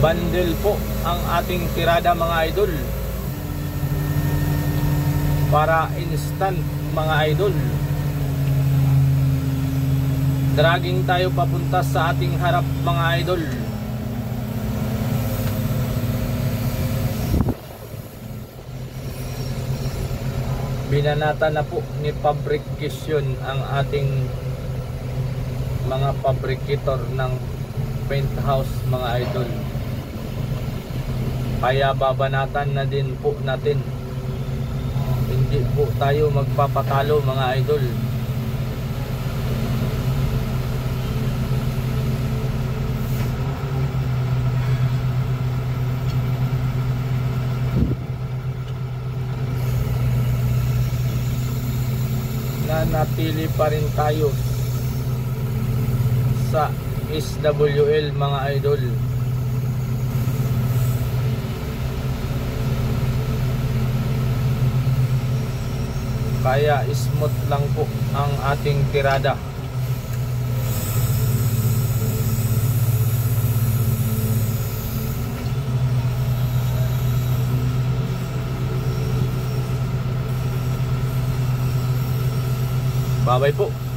Bundle po ang ating tirada mga idol, para instant mga idol. Dragging tayo papunta sa ating harap mga idol. Binanata na po ni fabrication ang ating mga fabricator ng penthouse mga idol. Kaya babanatan na din po natin. Hindi po tayo magpapatalo mga idol. Nanatili pa rin tayo sa SWL mga idol. Kaya smooth lang po ang ating tirada. Bye-bye po.